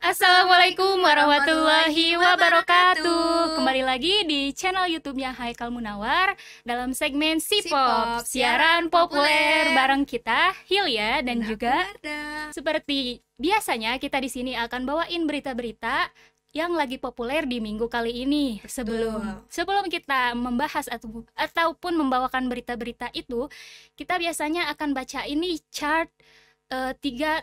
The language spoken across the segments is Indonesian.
Assalamualaikum warahmatullahi wabarakatuh. Kembali lagi di channel YouTube-nya Haikal Munawar dalam segmen Sipop, siaran populer bareng kita Hilya dan juga seperti biasanya kita di sini akan bawain berita-berita yang lagi populer di minggu kali ini. Sebelum kita membahas ataupun membawakan berita-berita itu, kita biasanya akan baca ini chart 3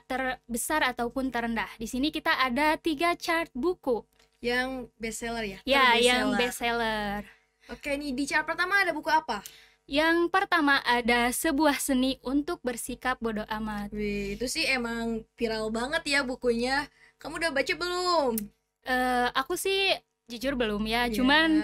terbesar ataupun terendah. Di sini kita ada 3 chart buku yang bestseller ya? Ya, yang bestseller. Oke, nih di chart pertama ada buku apa? Yang pertama ada Sebuah Seni Untuk Bersikap Bodoh Amat. Wih, itu sih emang viral banget ya bukunya. Kamu udah baca belum? Aku sih jujur belum ya, cuman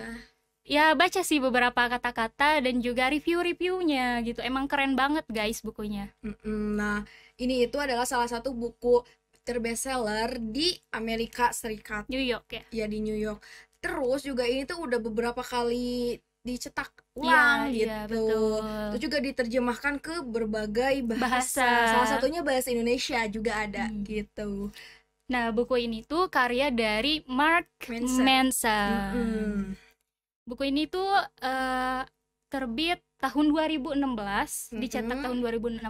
ya baca sih beberapa kata-kata dan juga review-reviewnya gitu. Emang keren banget guys bukunya. Nah, ini itu adalah salah satu buku terbestseller di Amerika Serikat. New York ya? Ya, di New York. Terus juga ini tuh udah beberapa kali dicetak ulang gitu. Iya, betul. Terus juga diterjemahkan ke berbagai bahasa. Salah satunya bahasa Indonesia juga ada gitu. Nah, buku ini tuh karya dari Mark Manson. Buku ini tuh terbit tahun 2016, dicetak tahun 2016.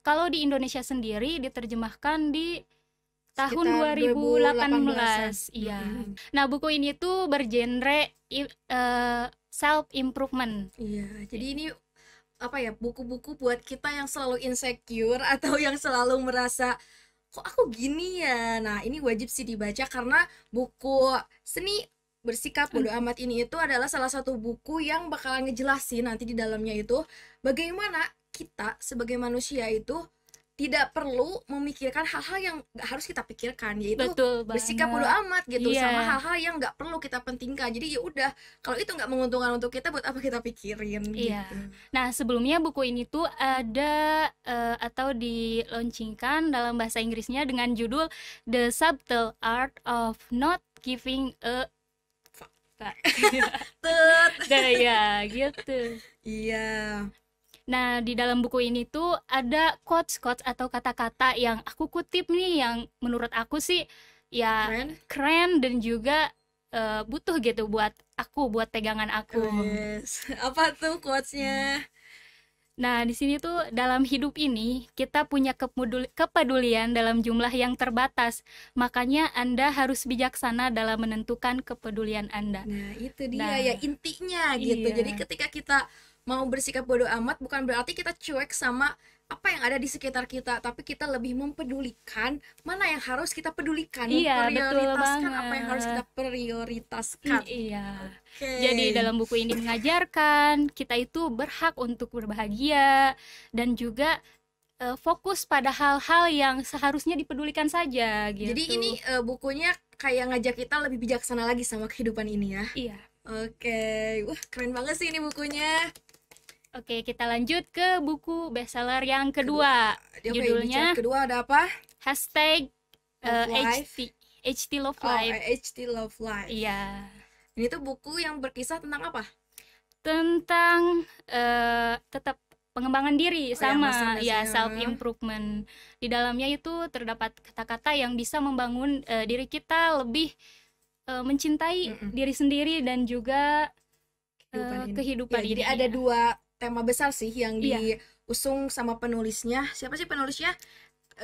Kalau di Indonesia sendiri diterjemahkan di tahun 2018. Iya. Nah, buku ini tuh bergenre self improvement. Iya, jadi ini apa ya, buku-buku buat kita yang selalu insecure atau yang selalu merasa kok aku gini ya. Nah, ini wajib sih dibaca karena buku Seni Bersikap Bodoh Amat ini itu adalah salah satu buku yang bakalan ngejelasin nanti di dalamnya itu bagaimana kita sebagai manusia itu tidak perlu memikirkan hal-hal yang gak harus kita pikirkan, yaitu bersikap bodoh amat gitu, sama hal-hal yang gak perlu kita pentingkan. Jadi ya udah, kalau itu gak menguntungkan untuk kita, buat apa kita pikirin gitu. Nah, sebelumnya buku ini tuh ada atau dilaunchingkan dalam bahasa Inggrisnya dengan judul The Subtle Art of Not Giving a ya gitu. Iya. Nah, di dalam buku ini tuh ada quotes atau kata-kata yang aku kutip nih, yang menurut aku sih ya keren dan juga butuh gitu buat pegangan aku. Apa tuh quotesnya? Nah, di sini tuh dalam hidup ini kita punya kepedulian dalam jumlah yang terbatas. Makanya Anda harus bijaksana dalam menentukan kepedulian Anda. Nah, itu dia ya intinya gitu. Jadi ketika kita mau bersikap bodoh amat bukan berarti kita cuek sama apa yang ada di sekitar kita, tapi kita lebih mempedulikan mana yang harus kita pedulikan, memprioritaskan apa yang harus kita prioritaskan. Jadi dalam buku ini mengajarkan kita itu berhak untuk berbahagia dan juga fokus pada hal-hal yang seharusnya dipedulikan saja gitu. Jadi ini bukunya kayak ngajak kita lebih bijaksana lagi sama kehidupan ini ya. Iya. Oke. Wah, keren banget sih ini bukunya. Oke, kita lanjut ke buku bestseller yang kedua. Judulnya kedua ada apa? Hashtag HT Love Life. HT Love Life. Iya. Ini tuh buku yang berkisah tentang apa? Tentang tetap pengembangan diri sama self improvement. Di dalamnya itu terdapat kata-kata yang bisa membangun diri kita lebih mencintai diri sendiri dan juga kehidupan ini. Jadi ada 2 tema besar sih yang diusung sama penulisnya. Siapa sih penulisnya?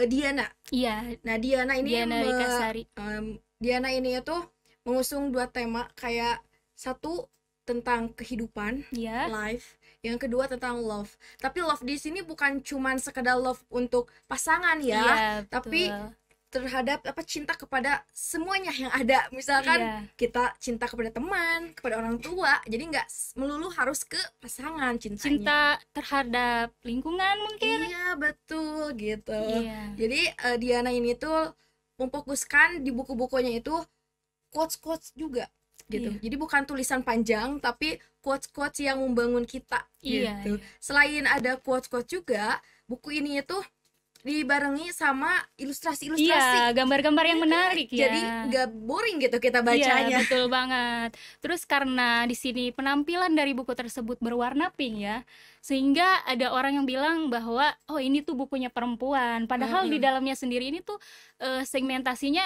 Diana. Iya. Nah, Diana ini Diana ini itu mengusung 2 tema, kayak satu tentang kehidupan, life, yang kedua tentang love. Tapi love di sini bukan cuman sekedar love untuk pasangan ya, tapi terhadap cinta kepada semuanya yang ada. Misalkan kita cinta kepada teman, kepada orang tua, jadi nggak melulu harus ke pasangan cintanya. Cinta terhadap lingkungan mungkin. Iya, betul gitu. Jadi Diana ini tuh memfokuskan di buku-bukunya itu quotes gitu. Jadi bukan tulisan panjang, tapi quotes yang membangun kita gitu. Selain ada quotes juga, buku ini itu dibarengi sama ilustrasi-ilustrasi. Iya, gambar-gambar yang menarik ya. Jadi nggak boring gitu kita Iya, bacanya. betul banget. Terus karena di sini penampilan dari buku tersebut berwarna pink ya, sehingga ada orang yang bilang bahwa oh ini tuh bukunya perempuan. Padahal di dalamnya sendiri ini tuh segmentasinya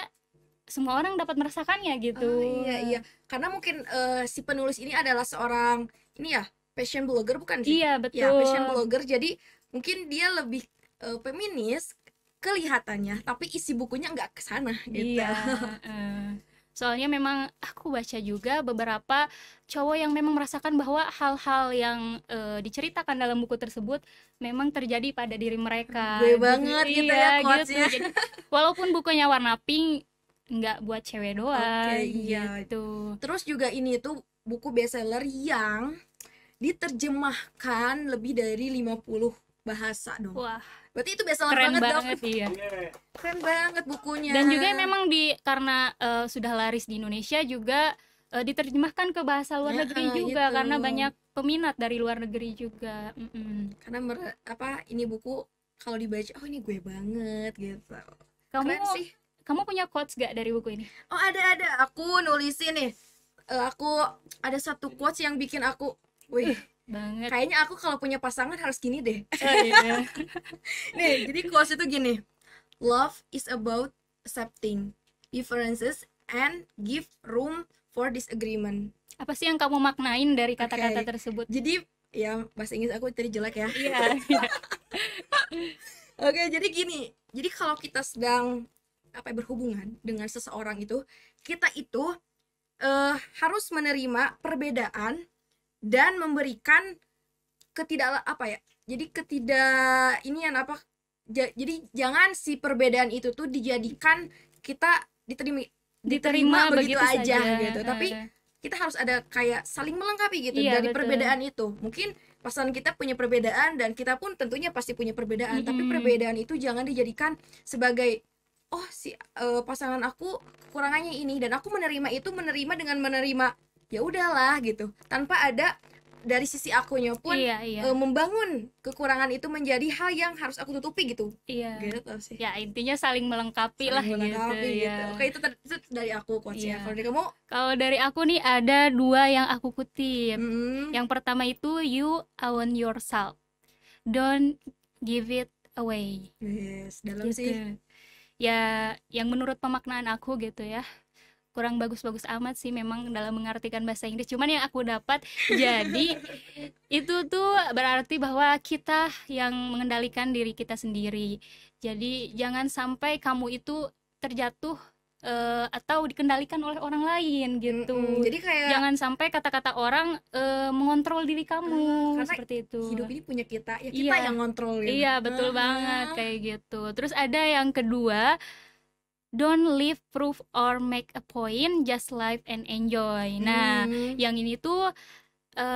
semua orang dapat merasakannya gitu. Oh iya, karena mungkin si penulis ini adalah seorang ini ya fashion blogger bukan sih? Iya, Ya, betul. fashion blogger. Jadi mungkin dia lebih feminis kelihatannya, tapi isi bukunya nggak ke sana gitu. Iya, soalnya memang aku baca juga beberapa cowok yang memang merasakan bahwa hal-hal yang diceritakan dalam buku tersebut memang terjadi pada diri mereka. Gue banget gitu ya Iya, quotes-nya. Jadi, walaupun bukunya warna pink, nggak buat cewek doang. Oke, iya. Gitu. Terus juga ini tuh buku bestseller yang diterjemahkan lebih dari 50 bahasa dong. Wah, Berarti itu bestseller keren banget dong. banget iya. Keren banget bukunya. Dan juga memang karena sudah laris di Indonesia juga diterjemahkan ke bahasa luar negeri juga gitu. karena banyak peminat dari luar negeri juga. Karena ini buku kalau dibaca oh ini gue banget gitu. Kamu Keren sih. Kamu punya quotes gak dari buku ini? Oh ada. Aku nulisin nih. Aku ada satu quotes yang bikin aku, wih, Banget. kayaknya aku kalau punya pasangan harus gini deh. Oh, iya. Nih, jadi quotes itu gini. Love is about accepting differences and give room for disagreement. Apa sih yang kamu maknain dari kata-kata Oke. tersebut? Jadi ya bahasa Inggris aku tadi jelek ya. Iya. Oke, jadi gini. Jadi kalau kita sedang berhubungan dengan seseorang itu, kita itu harus menerima perbedaan dan memberikan jadi jangan si perbedaan itu tuh dijadikan kita diterima begitu aja gitu. Tapi kita harus ada kayak saling melengkapi gitu. Iya, dari betul. perbedaan itu. Mungkin pasangan kita punya perbedaan dan kita pun tentunya pasti punya perbedaan. Tapi perbedaan itu jangan dijadikan sebagai pasangan aku kekurangannya ini dan aku menerima dengan menerima ya udahlah gitu, tanpa ada dari sisi akunya pun membangun kekurangan itu menjadi hal yang harus aku tutupi gitu. Iya. Gitu sih. Ya intinya saling melengkapi lah gitu. Ya. Oke, itu dari aku quotesnya. Kalau dari kamu? Kalau dari aku nih ada 2 yang aku kutip. Yang pertama itu you own yourself, don't give it away. Yes, dalam Gitu. sih. Ya yang menurut pemaknaan aku gitu ya, kurang bagus-bagus amat sih memang dalam mengartikan bahasa Inggris, cuman yang aku dapat jadi itu tuh berarti bahwa kita yang mengendalikan diri kita sendiri. Jadi jangan sampai kamu itu terjatuh atau dikendalikan oleh orang lain gitu. Jadi kayak jangan sampai kata-kata orang mengontrol diri kamu, karena seperti itu. hidup ini punya kita, ya kita yang ngontrol gitu. Iya, betul banget kayak gitu. Terus ada yang kedua, don't live proof or make a point, just live and enjoy. Nah, yang ini tuh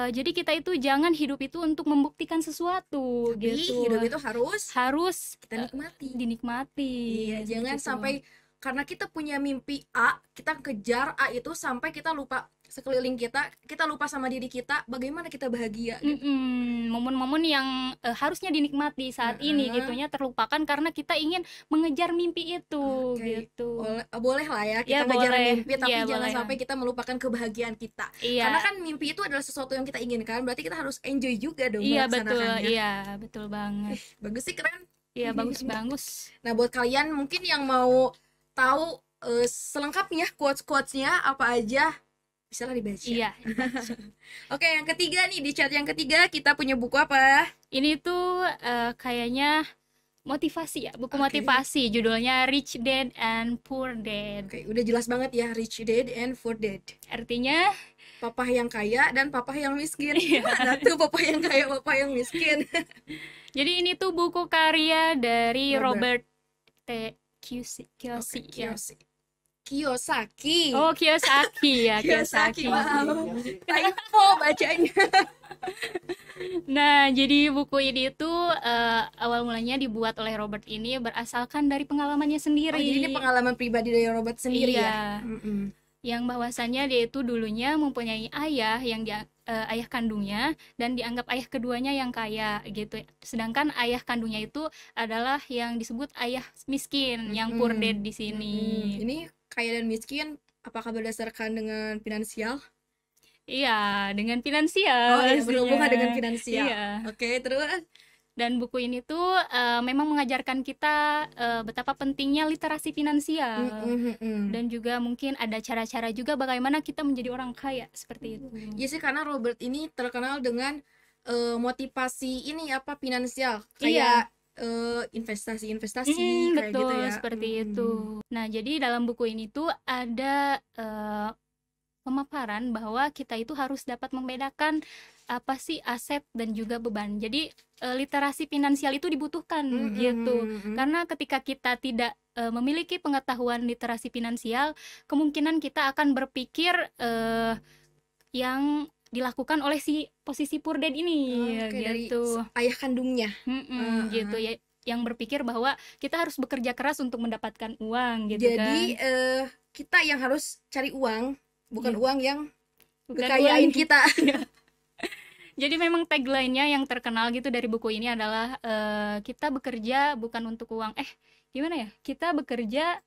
jadi kita itu jangan hidup itu untuk membuktikan sesuatu. Tapi gitu. hidup itu harus kita dinikmati. Iya, jangan gitu. sampai karena kita punya mimpi A, kita kejar A itu sampai kita lupa sekeliling kita lupa sama diri kita, bagaimana kita bahagia gitu. Momen-momen yang harusnya dinikmati saat ini gitunya terlupakan karena kita ingin mengejar mimpi itu. Gitu. Boleh lah ya kita ngejar mimpi, tapi jangan sampai kita melupakan kebahagiaan kita. Karena kan mimpi itu adalah sesuatu yang kita inginkan, berarti kita harus enjoy juga dong melaksanakannya. Iya, betul banget. Bagus sih, keren. Iya, bagus. Nah, buat kalian mungkin yang mau tahu selengkapnya quotes-quotesnya apa aja, bisa lah dibaca. Iya. Oke, yang ketiga nih, di chat yang ketiga kita punya buku apa? Ini tuh kayaknya motivasi ya, buku motivasi, judulnya Rich Dad and Poor Dad. Oke, udah jelas banget ya, Rich Dad and Poor Dad. Artinya papa yang kaya dan papa yang miskin. Gimana tuh papa yang kaya, papa yang miskin? Jadi ini tuh buku karya dari Robert T. Kiyosaki. Oh, Kiyosaki ya, Kiyosaki. Wow. Typo bacanya. Nah, jadi buku ini tuh awal mulanya dibuat oleh Robert ini berasalkan dari pengalamannya sendiri. Oh, jadi ini pengalaman pribadi dari Robert sendiri ya. yang bahwasannya dia itu dulunya mempunyai ayah yang dia ayah kandungnya dan dianggap ayah keduanya yang kaya gitu. Sedangkan ayah kandungnya itu adalah yang disebut ayah miskin, yang poor Mm-mm. dad di sini. Ini kaya dan miskin apakah berdasarkan dengan finansial? Iya, dengan finansial Oh iya, pastinya. berhubungan dengan finansial. Iya. Oke, terus Dan buku ini tuh memang mengajarkan kita betapa pentingnya literasi finansial. Dan juga mungkin ada cara-cara juga bagaimana kita menjadi orang kaya seperti itu. Ya sih, karena Robert ini terkenal dengan motivasi ini apa finansial, kayak investasi-investasi kayak Betul, gitu ya. seperti itu. Nah, jadi dalam buku ini tuh ada pemaparan bahwa kita itu harus dapat membedakan apa sih aset dan juga beban. Jadi literasi finansial itu dibutuhkan gitu. Karena ketika kita tidak memiliki pengetahuan literasi finansial, kemungkinan kita akan berpikir yang dilakukan oleh si posisi poor dad ini gitu. Dari ayah kandungnya. Gitu ya, yang berpikir bahwa kita harus bekerja keras untuk mendapatkan uang gitu. Jadi kan. kita yang harus cari uang, bukan uang yang Bukan kekayain uang. kita. Jadi memang tagline-nya yang terkenal gitu dari buku ini adalah kita bekerja bukan untuk uang. Gimana ya? Kita bekerja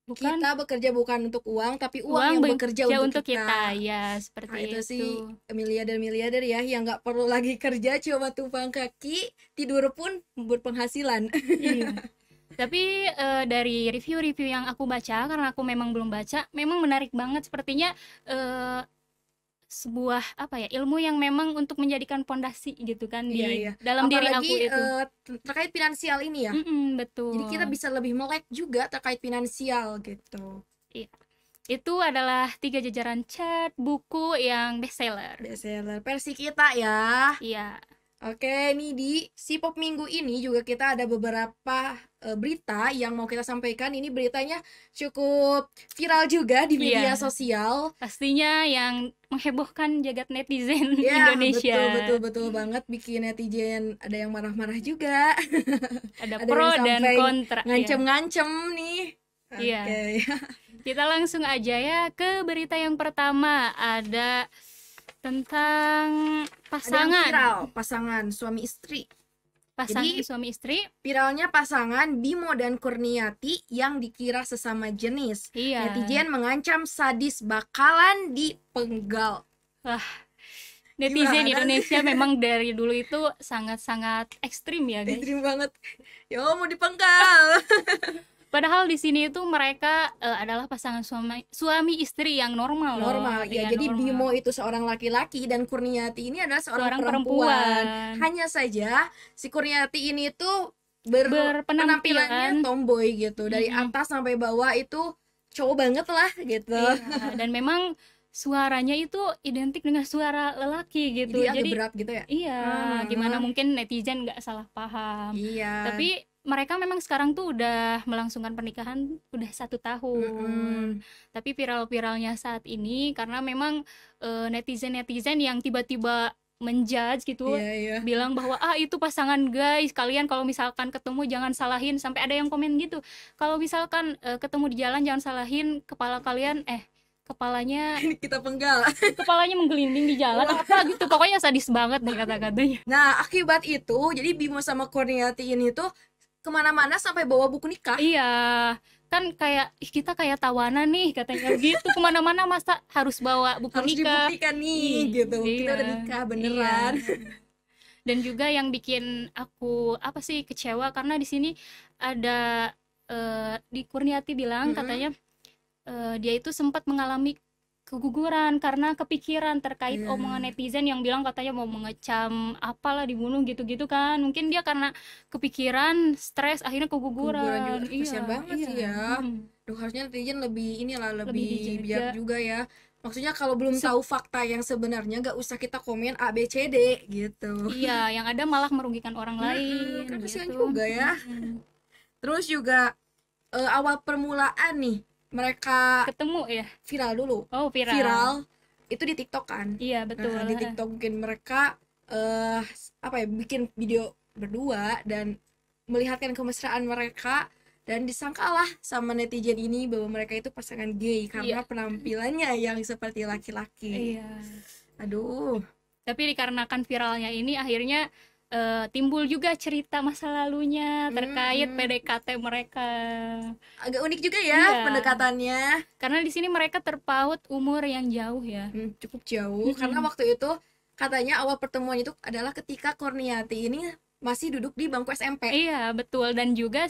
bukan untuk uang, tapi uang yang bekerja untuk kita. Ya, seperti Nah, itu. sih miliarder ya yang nggak perlu lagi kerja, cuma tumpang kaki, tidur pun berpenghasilan. Iya. Tapi dari review-review yang aku baca, karena aku memang belum baca, memang menarik banget. Sepertinya sebuah ilmu yang memang untuk menjadikan pondasi gitu kan dalam diri aku itu. Terkait finansial ini ya. Betul. Jadi kita bisa lebih melek juga terkait finansial gitu. Iya. Itu adalah 3 jajaran chart buku yang bestseller versi kita ya. Iya. Oke, nih di Sipop minggu ini juga kita ada beberapa berita yang mau kita sampaikan. Ini beritanya cukup viral juga di media sosial. Pastinya yang menghebohkan jagat netizen Indonesia. Betul banget, bikin netizen ada yang marah-marah juga. Ada pro dan kontra. Ngancem-ngancem nih. Iya. Kita langsung aja ya ke berita yang pertama. Ada tentang pasangan suami istri. Jadi, suami istri. Viralnya pasangan Bimo dan Kurniati yang dikira sesama jenis. Iya. Netizen mengancam sadis bakalan dipenggal. Wah, netizen Indonesia memang dari dulu itu sangat-sangat ekstrim ya, guys. Ekstrim banget. Yo, mau dipenggal. Padahal di sini itu mereka adalah pasangan suami istri yang normal ya. Jadi normal. Bimo itu seorang laki-laki dan Kurniati ini adalah seorang perempuan. Hanya saja si Kurniati ini tuh berpenampilannya tomboy gitu. Dari atas sampai bawah itu cowok banget lah gitu. Iya, dan memang suaranya itu identik dengan suara lelaki gitu. Jadi agak berat gitu ya. Iya, gimana mungkin netizen nggak salah paham. Iya. Tapi mereka memang sekarang tuh udah melangsungkan pernikahan udah 1 tahun. Tapi viral-viralnya saat ini karena memang netizen yang tiba-tiba menjudge gitu, bilang bahwa itu pasangan guys, kalian kalau misalkan ketemu jangan salahin. Sampai ada yang komen gitu, kalau misalkan ketemu di jalan jangan salahin kepala kalian, kepalanya kita penggal, kepalanya menggelinding di jalan apa gitu, pokoknya sadis banget deh kata-katanya. Nah, akibat itu jadi Bimo sama Kurniati ini tuh kemana-mana sampai bawa buku nikah. Iya, kan kayak kita kayak tawanan nih katanya gitu, kemana-mana masa harus bawa buku nikah. Harus dibuktikan nih gitu. Kita udah nikah beneran. Dan juga yang bikin aku kecewa karena di sini ada di Kurniati bilang katanya dia itu sempat mengalami keguguran karena kepikiran terkait omongan netizen yang bilang katanya mau mengecam apalah, dibunuh gitu-gitu kan. Mungkin dia karena kepikiran, stres, akhirnya keguguran. Kasian banget sih ya. Harusnya netizen lebih bijak juga ya. Maksudnya kalau belum tahu fakta yang sebenarnya gak usah kita komen A, B, C, D gitu. Iya, yang ada malah merugikan orang lain. Kan kasian juga ya. Terus juga awal permulaan nih mereka ketemu ya, viral dulu. Viral itu di TikTok kan. Iya betul. Di TikTok mungkin mereka bikin video berdua dan melihatkan kemesraan mereka dan disangkalah sama netizen ini bahwa mereka itu pasangan gay karena penampilannya yang seperti laki-laki. Iya. Aduh. Tapi dikarenakan viralnya ini akhirnya timbul juga cerita masa lalunya terkait PDKT mereka. Agak unik juga ya Iya. pendekatannya. Karena di sini mereka terpaut umur yang jauh ya. Cukup jauh karena waktu itu katanya awal pertemuan itu adalah ketika Kurniati ini masih duduk di bangku SMP. Iya, betul. Dan juga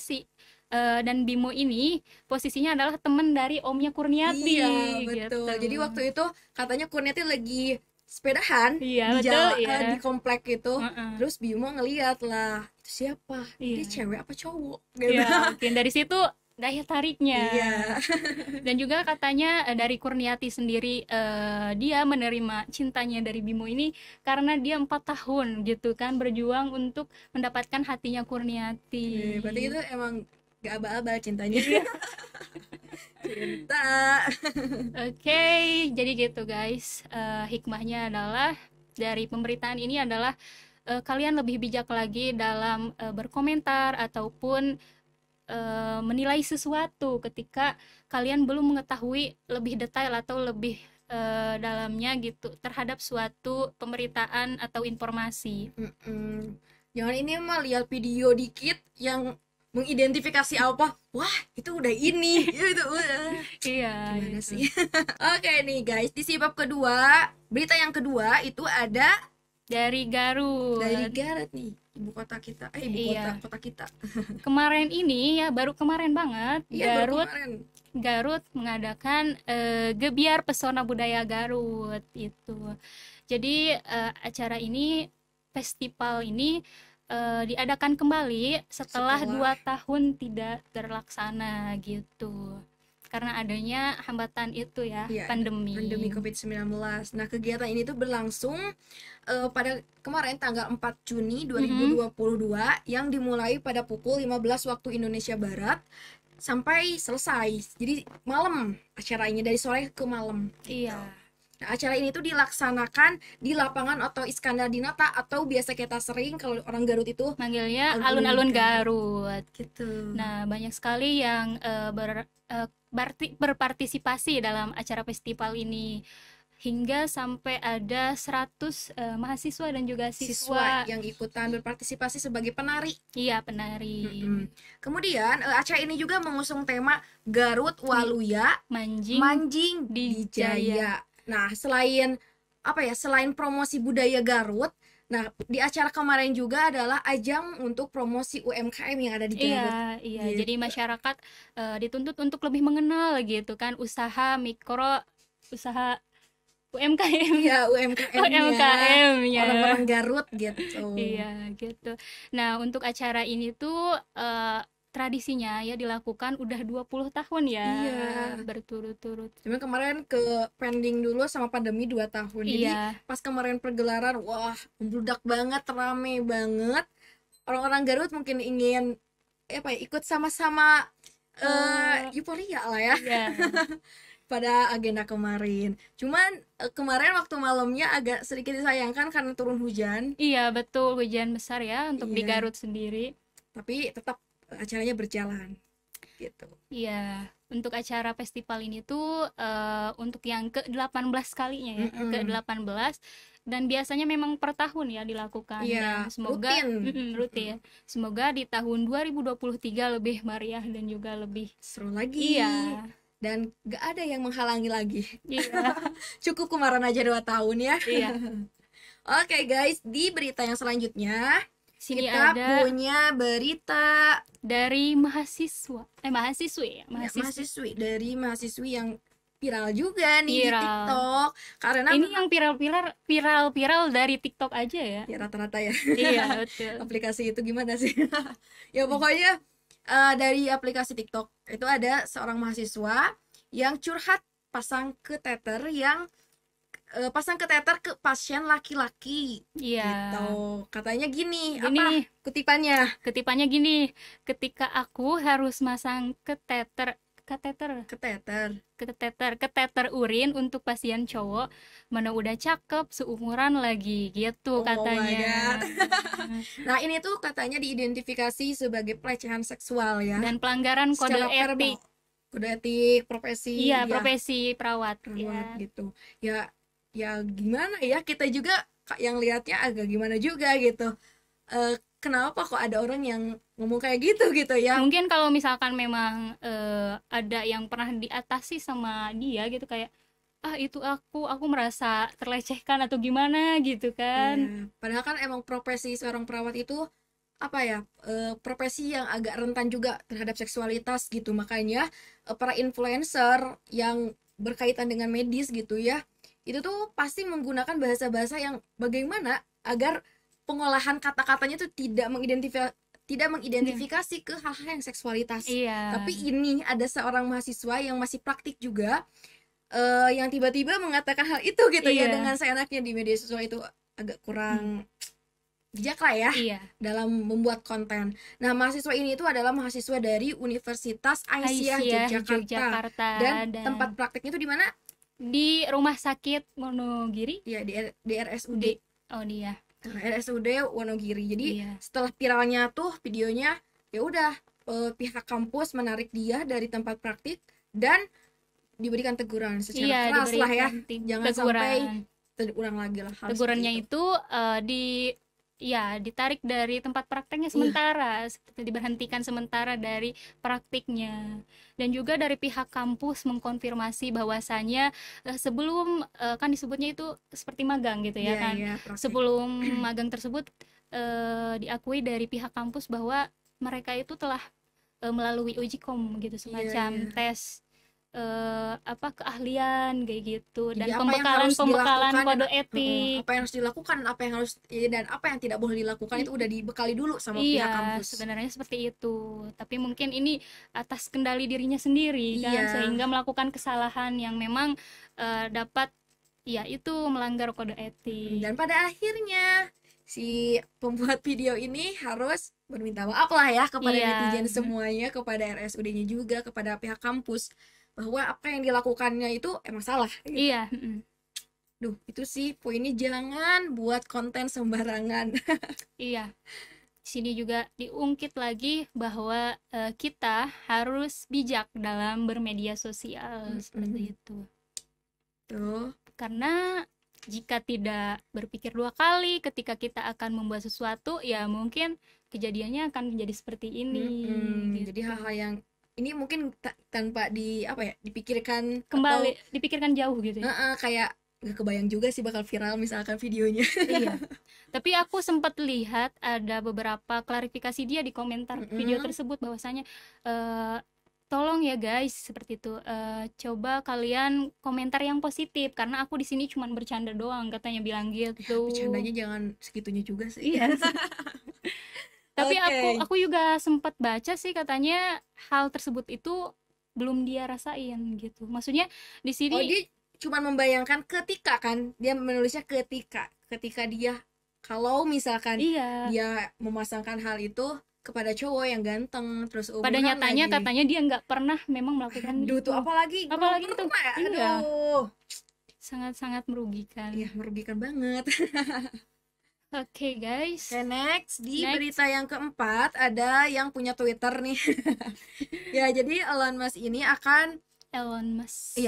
dan Bimo ini posisinya adalah teman dari omnya Kurniati. Iya, betul. Gitu. Jadi waktu itu katanya Kurniati lagi sepedahan Iya, di betul, jalan iya. di komplek itu. Terus Bimo ngeliat lah, itu siapa? Iya. Dia cewek apa cowok? Gitu. Iya, mungkin dari situ daya tariknya. Iya. Dan juga katanya dari Kurniati sendiri dia menerima cintanya dari Bimo ini karena dia 4 tahun gitu kan berjuang untuk mendapatkan hatinya Kurniati. Berarti itu emang gak aba-aba cintanya. Cinta. Oke, jadi gitu guys. Hikmahnya adalah dari pemberitaan ini adalah kalian lebih bijak lagi dalam berkomentar ataupun menilai sesuatu ketika kalian belum mengetahui lebih detail atau lebih dalamnya gitu terhadap suatu pemberitaan atau informasi. Jangan ini mah lihat video dikit yang mengidentifikasi apa, wah itu udah ini itu Iya. gimana Gitu. sih. Oke nih guys, di sibab kedua, berita yang kedua itu ada Dari Garut. dari Garut nih, ibu kota kita, Iya. kota kita. Kemarin ini ya baru kemarin banget Iya, baru Garut kemarin. Garut mengadakan Gebiar Pesona Budaya Garut itu. Jadi acara ini, festival ini diadakan kembali setelah 2 tahun tidak terlaksana gitu. Karena adanya hambatan itu ya, Iya, pandemi COVID-19. Nah, kegiatan ini tuh berlangsung pada kemarin tanggal 4 Juni 2022 yang dimulai pada pukul 15 waktu Indonesia Barat sampai selesai. Jadi malam acaranya, dari sore ke malam. Iya. Nah, acara ini tuh dilaksanakan di lapangan Otto Iskandar Dinata atau biasa kita sering kalau orang Garut itu Manggilnya Alun-alun alun-alun Garut. gitu. Nah, banyak sekali yang berpartisipasi dalam acara festival ini. Hingga sampai ada 100 mahasiswa dan juga siswa siswa. yang ikutan berpartisipasi sebagai penari. Iya, penari. Kemudian acara ini juga mengusung tema Garut Waluya Manjing Dijaya. Nah, selain selain promosi budaya Garut, nah di acara kemarin juga adalah ajang untuk promosi UMKM yang ada di Garut. Iya. Gitu. Jadi masyarakat dituntut untuk lebih mengenal gitu kan usaha mikro, usaha UMKM. Iya, UMKM-nya. Orang-orang Garut gitu. Iya, gitu. Nah, untuk acara ini tuh tradisinya ya dilakukan udah 20 tahun ya. Iya. Berturut-turut. Cuma kemarin ke pending dulu sama pandemi 2 tahun. Jadi Iya. pas kemarin pergelaran, wah, membludak banget, rame banget. Orang-orang Garut mungkin ingin ikut sama-sama euforia lah ya. Iya. Pada agenda kemarin. Cuman kemarin waktu malamnya agak sedikit disayangkan karena turun hujan. Iya, betul, hujan besar ya untuk di Iya. Garut sendiri. Tapi tetap acaranya berjalan gitu. Iya, untuk acara festival ini tuh untuk yang ke-18 kalinya ya, ke-18, dan biasanya memang per tahun ya dilakukan. Iya, Dan semoga rutin. Semoga di tahun 2023 lebih meriah dan juga lebih seru lagi. Iya. Dan gak ada yang menghalangi lagi. Iya. Cukup kemarin aja 2 tahun ya. Iya. Oke guys, di berita yang selanjutnya Sini kita ada punya berita dari mahasiswi dari mahasiswi yang viral juga nih Viral. di TikTok. Karena ini yang viral dari TikTok aja ya. ya rata-rata ya. Iya, betul. Aplikasi itu gimana sih? Ya pokoknya dari aplikasi TikTok itu ada seorang mahasiswa yang curhat pasang kateter ke pasien laki-laki. Iya. Gitu. Katanya gini, apa Gini. kutipannya? Ketipannya gini, ketika aku harus masang kateter keteter urin untuk pasien cowok, mana udah cakep seumuran lagi gitu Oh my katanya. God. Nah, ini tuh katanya diidentifikasi sebagai pelecehan seksual ya. Dan pelanggaran kode Secara verbal. etik. Kode etik, profesi, Iya, ya, profesi perawat perawat ya. gitu. Ya, ya gimana ya, kita juga yang lihatnya agak gimana juga gitu. Kenapa kok ada orang yang ngomong kayak gitu ya? Mungkin kalau misalkan memang ada yang pernah diatasi sama dia gitu, kayak itu aku merasa terlecehkan atau gimana gitu kan. Iya. Padahal kan emang profesi seorang perawat itu apa ya, profesi yang agak rentan juga terhadap seksualitas gitu. Makanya para influencer yang berkaitan dengan medis gitu ya, itu tuh pasti menggunakan bahasa-bahasa yang bagaimana agar pengolahan kata-katanya tuh tidak mengidentifikasi ke hal-hal yang seksualitas. Iya. Tapi ini ada seorang mahasiswa yang masih praktik juga, yang tiba-tiba mengatakan hal itu gitu ya, Iya. dengan seenaknya di media sosial. Itu agak kurang bijak lah ya Iya. dalam membuat konten. Nah, mahasiswa ini itu adalah mahasiswa dari Universitas Aisyah Yogyakarta. Dan tempat prakteknya itu di mana? Di Rumah Sakit Wonogiri. Ya, di RSUD. Oh, dia. RSUD Wonogiri. Jadi Iya. setelah viralnya tuh videonya, ya udah, pihak kampus menarik dia dari tempat praktik dan diberikan teguran secara keras lah ya. Jangan sampai terulang lagi lah. Tegurannya itu ditarik dari tempat prakteknya sementara, diberhentikan sementara dari praktiknya. Dan juga dari pihak kampus mengkonfirmasi bahwasannya sebelum kan disebutnya itu seperti magang gitu ya kan. Sebelum magang tersebut diakui dari pihak kampus bahwa mereka itu telah melalui uji kom gitu, semacam tes keahlian kayak gitu. Dan jadi pembekalan kode etik, apa yang harus dilakukan, apa yang harus dan apa yang tidak boleh dilakukan itu udah dibekali dulu sama pihak kampus. Sebenarnya seperti itu, tapi mungkin ini atas kendali dirinya sendiri kan, sehingga melakukan kesalahan yang memang dapat itu melanggar kode etik. Dan pada akhirnya si pembuat video ini harus berminta maaf lah ya kepada netizen semuanya, kepada RSUD-nya juga, kepada pihak kampus, bahwa apa yang dilakukannya itu emang salah gitu. Iya. Duh, itu sih poinnya, jangan buat konten sembarangan. Iya. Di sini juga diungkit lagi bahwa kita harus bijak dalam bermedia sosial, seperti itu. Tuh. Karena jika tidak berpikir dua kali ketika kita akan membuat sesuatu, ya mungkin kejadiannya akan menjadi seperti ini. Gitu. Jadi hal-hal yang ini mungkin tanpa dipikirkan kembali, dipikirkan jauh gitu ya. Kayak gak kebayang juga sih bakal viral misalkan videonya. Iya. Tapi aku sempat lihat ada beberapa klarifikasi dia di komentar video tersebut, bahwasanya tolong ya guys, seperti itu, coba kalian komentar yang positif, karena aku di sini cuma bercanda doang, katanya bilang gitu. Bercandanya jangan segitunya juga sih. Iya. Tapi aku juga sempat baca sih, katanya hal tersebut itu belum dia rasain gitu. Maksudnya di sini dia cuma membayangkan ketika, kan dia menulisnya ketika dia kalau misalkan dia memasangkan hal itu kepada cowok yang ganteng terus pada nyatanya lagi. Katanya dia nggak pernah memang melakukan itu. Apalagi itu ya? Sangat-sangat merugikan. Iya, merugikan banget. Oke, guys. Next berita yang keempat, ada yang punya Twitter nih. Ya, jadi Elon Musk ini akan Elon Musk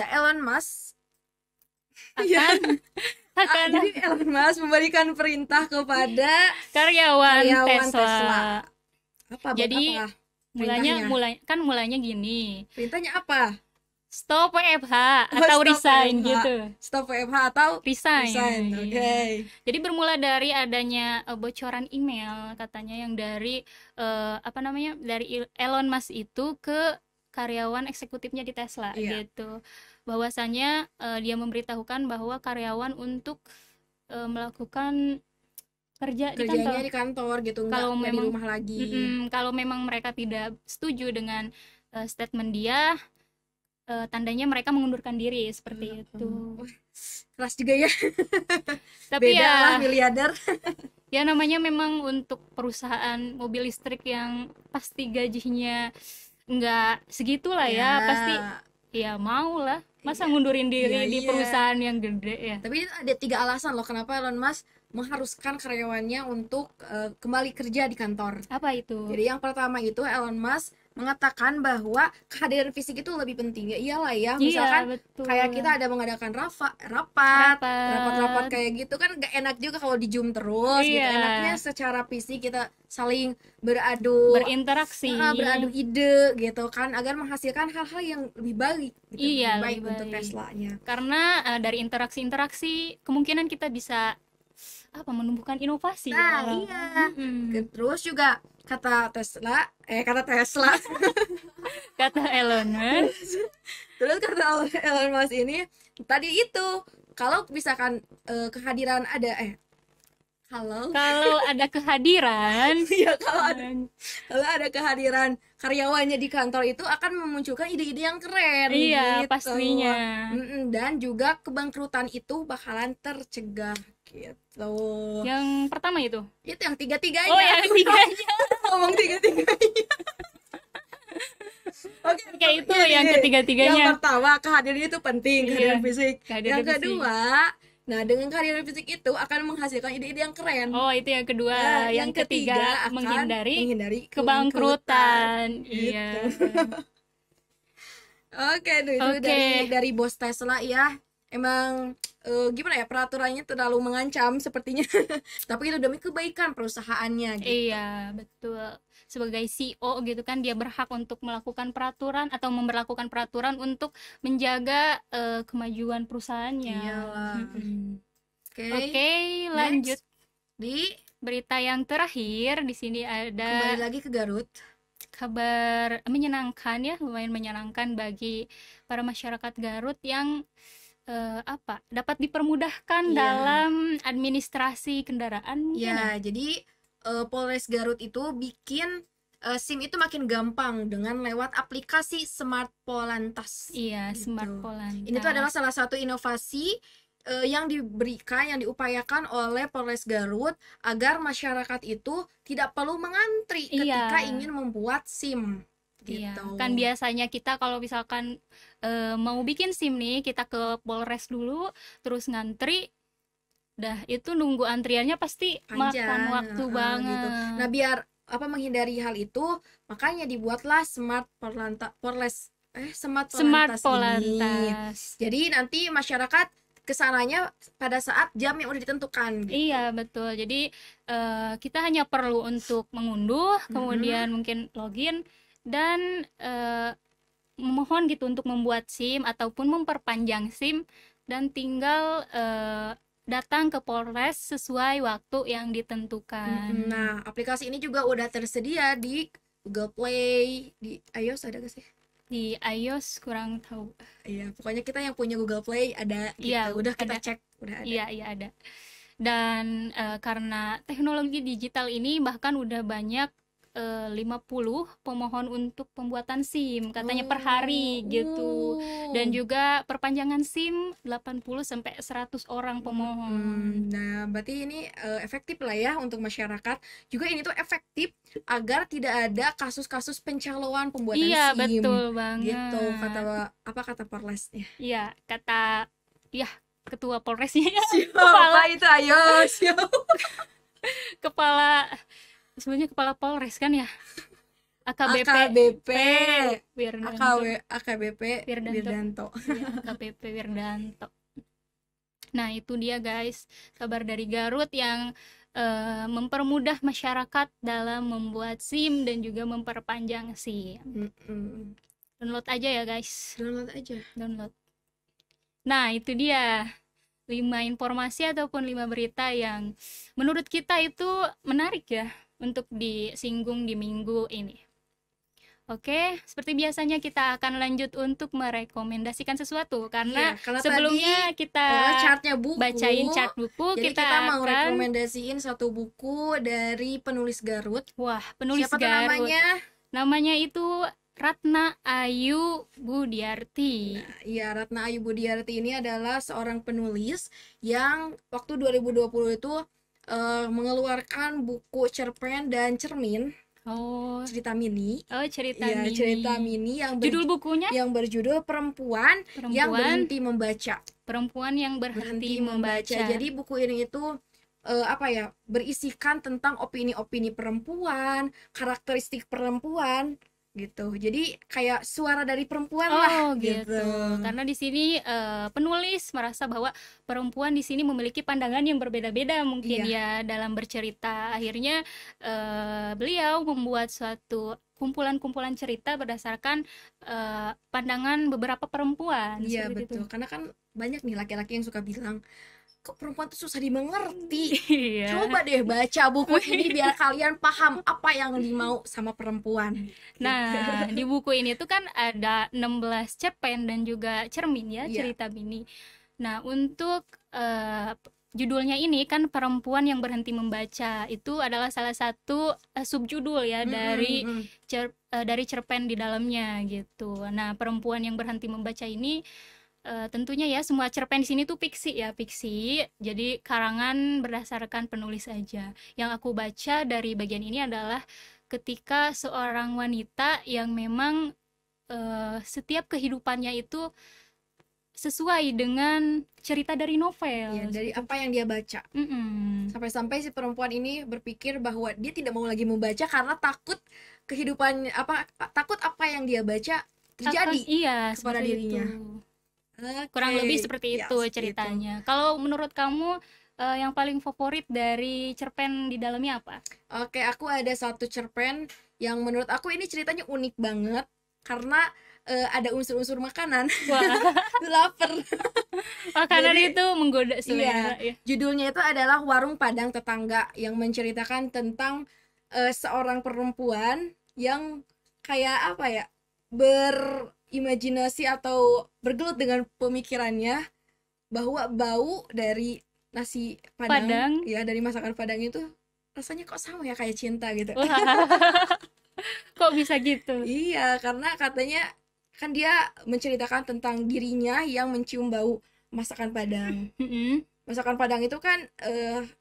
jadi Elon Musk memberikan perintah kepada karyawan Tesla. Jadi mulanya gini. Perintahnya apa? Stop WFH atau resign gitu. Stop WFH atau resign. Oke. Jadi bermula dari adanya bocoran email, katanya yang dari dari Elon Musk itu ke karyawan eksekutifnya di Tesla gitu. Bahwasanya dia memberitahukan bahwa karyawan untuk melakukan kerjanya di kantor gitu, kalau memang di rumah lagi. Kalau memang mereka tidak setuju dengan statement dia, tandanya mereka mengundurkan diri, seperti itu. Keras juga ya. Tapi beda lah miliarder. Ya namanya memang untuk perusahaan mobil listrik yang pasti gajinya nggak segitulah ya, pasti ya mau lah. Masa ngundurin diri di perusahaan yang gede ya. Tapi ada 3 alasan loh kenapa Elon Musk mengharuskan karyawannya untuk kembali kerja di kantor. Apa itu? Jadi yang pertama itu Elon Musk mengatakan bahwa kehadiran fisik itu lebih penting. Ya iyalah ya, misalkan kayak kita ada mengadakan rapat kayak gitu kan gak enak juga kalau di Zoom terus gitu. Enaknya secara fisik kita saling berinteraksi, beradu ide gitu kan, agar menghasilkan hal-hal yang lebih baik gitu, lebih baik untuk Tesla-nya. Karena dari interaksi kemungkinan kita bisa menumbuhkan inovasi. Terus juga kata Tesla kata Elon Musk. Terus kata Elon Musk ini tadi itu kalau misalkan kehadiran ada kalau ada kehadiran ya kalau ada kehadiran karyawannya di kantor itu akan memunculkan ide-ide yang keren gitu. Pastinya. Dan juga kebangkrutan itu bakalan tercegah gitu. Yang pertama itu yang tiga-tiganya. yang tiganya. Ngomong tiga-tiganya. Oke, itu yang ketiga-tiganya. Yang pertama, kehadiran itu penting, kehadiran fisik. Yang kedua, nah dengan kehadiran fisik itu akan menghasilkan ide-ide yang keren. Itu yang kedua. Yang ketiga, menghindari kebangkrutan. Iya. Oke, itu dari bos Tesla ya. Emang gimana ya, peraturannya terlalu mengancam sepertinya. Tapi itu demi kebaikan perusahaannya gitu. Iya, betul. Sebagai CEO gitu kan, dia berhak untuk melakukan peraturan atau memberlakukan peraturan untuk menjaga kemajuan perusahaannya. Iyalah. Oke, lanjut di berita yang terakhir. Di sini ada kembali lagi ke Garut. Kabar menyenangkan ya, lumayan menyenangkan bagi para masyarakat Garut yang dapat dipermudahkan dalam administrasi kendaraan. Jadi Polres Garut itu bikin SIM itu makin gampang dengan lewat aplikasi Smart Polantas. Gitu. Smart Polantas. Ini tuh adalah salah satu inovasi yang diupayakan oleh Polres Garut agar masyarakat itu tidak perlu mengantri ketika ingin membuat SIM. Gitu. Kan biasanya kita kalau misalkan mau bikin SIM nih, kita ke Polres dulu, terus ngantri. Itu nunggu antriannya pasti makan waktu banget. Gitu. Nah, biar menghindari hal itu, makanya dibuatlah Smart Polantas ini. Jadi nanti masyarakat kesananya pada saat jam yang udah ditentukan gitu. Iya, betul. Jadi kita hanya perlu untuk mengunduh, kemudian mungkin login dan memohon gitu untuk membuat SIM ataupun memperpanjang SIM, dan tinggal datang ke Polres sesuai waktu yang ditentukan. Nah, aplikasi ini juga udah tersedia di Google Play, di iOS ada gak sih? Di iOS kurang tahu. Iya, pokoknya kita yang punya Google Play ada gitu. Iya, udah kita cek, udah ada. Iya, ada. Dan karena teknologi digital ini bahkan udah banyak 50 pemohon untuk pembuatan SIM katanya per hari gitu. Dan juga perpanjangan SIM 80 sampai 100 orang pemohon. Nah, berarti ini efektif lah ya untuk masyarakat. Juga ini tuh efektif agar tidak ada kasus-kasus pencaloan pembuatan SIM. Iya, betul banget. Gitu kata Polresnya. Iya, kata ketua Polresnya. Siapa itu? Ayo, siapa? Sebenarnya kepala Polres kan ya, AKBP Wirdanto. AKBP Wirdanto. Nah, itu dia guys, kabar dari Garut yang mempermudah masyarakat dalam membuat SIM dan juga memperpanjang SIM. Download aja ya guys. Download. Nah, itu dia 5 informasi ataupun 5 berita yang menurut kita itu menarik ya untuk disinggung di minggu ini. Oke, seperti biasanya kita akan lanjut untuk merekomendasikan sesuatu karena sebelumnya kita bacain chart buku. Jadi kita mau rekomendasiin satu buku dari penulis Garut. Wah, penulis Siapa Garut. Namanya itu Ratna Ayu Budiarti. Nah, iya, Ratna Ayu Budiarti ini adalah seorang penulis yang waktu 2020 itu mengeluarkan buku cerpen dan cermin. Oh, cerita mini. cerita Ya, mini. cerita mini Judul bukunya? yang berjudul Perempuan yang Berhenti Membaca. Perempuan yang berhenti membaca. Jadi buku ini itu berisikan tentang opini-opini perempuan, karakteristik perempuan gitu. Jadi kayak suara dari perempuan lah gitu. Karena di sini penulis merasa bahwa perempuan di sini memiliki pandangan yang berbeda-beda mungkin ya dalam bercerita. Akhirnya beliau membuat suatu kumpulan-kumpulan cerita berdasarkan pandangan beberapa perempuan. Iya betul. Karena kan banyak nih laki-laki yang suka bilang, kok perempuan tuh susah dimengerti. Coba deh baca buku ini biar kalian paham apa yang dimau sama perempuan. Nah, di buku ini tuh kan ada 16 cerpen dan juga cermin ya, cerita mini. Nah, untuk judulnya ini kan Perempuan yang Berhenti Membaca, itu adalah salah satu subjudul ya dari cerpen di dalamnya gitu. Nah, Perempuan yang Berhenti Membaca ini tentunya ya semua cerpen di sini tuh fiksi. Jadi karangan berdasarkan penulis aja. Yang aku baca dari bagian ini adalah ketika seorang wanita yang memang setiap kehidupannya itu sesuai dengan cerita dari novel. Ya, dari apa yang dia baca. Sampai-sampai si perempuan ini berpikir bahwa dia tidak mau lagi membaca karena takut takut apa yang dia baca terjadi kepada dirinya. Kurang lebih seperti itu ceritanya. Kalau menurut kamu yang paling favorit dari cerpen di dalamnya apa? Oke, aku ada satu cerpen yang menurut aku ini ceritanya unik banget karena ada unsur-unsur makanan. Wah, lapar. Makanan itu menggoda selera. Iya. Judulnya itu adalah Warung Padang Tetangga, yang menceritakan tentang seorang perempuan yang kayak berimajinasi atau bergelut dengan pemikirannya bahwa bau dari nasi padang. Ya, dari masakan Padang itu rasanya kok sama ya kayak cinta gitu. Kok bisa gitu? Iya, karena katanya kan dia menceritakan tentang dirinya yang mencium bau masakan Padang. Masakan Padang itu kan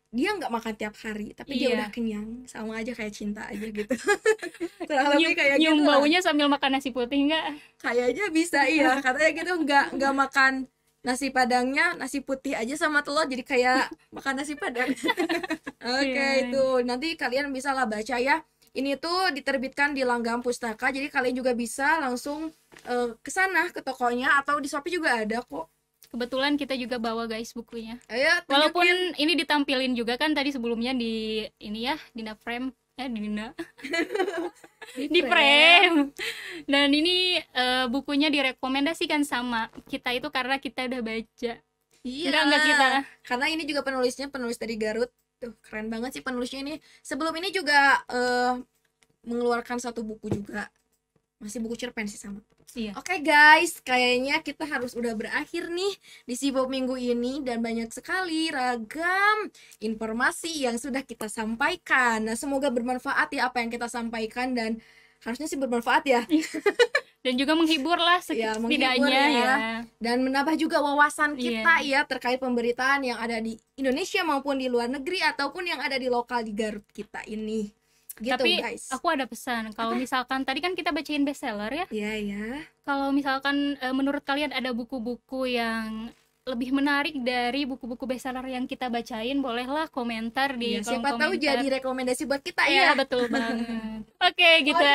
dia nggak makan tiap hari, tapi dia udah kenyang, sama aja kayak cinta aja gitu. Kurang lebih kayak nyium gitu baunya sambil makan nasi putih nggak? Kayaknya bisa, iya. Katanya gitu, nggak makan nasi Padangnya, nasi putih aja sama telur, jadi kayak makan nasi Padang. Oke, itu nanti kalian bisa lah baca ya. Ini tuh diterbitkan di Langgam Pustaka, jadi kalian juga bisa langsung ke sana, ke tokonya, atau di Shopee juga ada kok. Kebetulan kita juga bawa guys bukunya. Ayo, walaupun ini ditampilin juga kan tadi sebelumnya di ini ya, Dina Frame. Di frame. Dan ini bukunya direkomendasikan sama kita itu karena kita udah baca. Iya. Enggak kita. Karena ini juga penulis dari Garut. Tuh, keren banget sih penulisnya ini. Sebelum ini juga mengeluarkan satu buku juga. Masih buku cerpen sih sama. Iya. Oke guys, kayaknya kita harus udah berakhir nih di Sipop minggu ini, dan banyak sekali ragam informasi yang sudah kita sampaikan. Nah, semoga bermanfaat ya apa yang kita sampaikan, dan harusnya sih bermanfaat ya. Dan juga menghibur lah setidaknya ya. Dan menambah juga wawasan kita ya terkait pemberitaan yang ada di Indonesia maupun di luar negeri ataupun yang ada di lokal di Garut kita ini. Gitu, tapi guys, aku ada pesan. Kalau misalkan tadi kan kita bacain bestseller ya. Iya. Kalau misalkan menurut kalian ada buku-buku yang lebih menarik dari buku-buku bestseller yang kita bacain, bolehlah komentar di kolom siapa komentar. Tahu jadi rekomendasi buat kita ya. Iya, betul banget. Oke, gitu.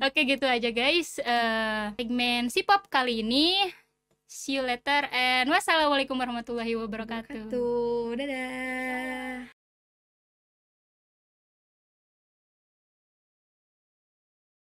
Oke, gitu aja guys. Segmen Sipop kali ini. See you later and wassalamualaikum warahmatullahi wabarakatuh. Dadah.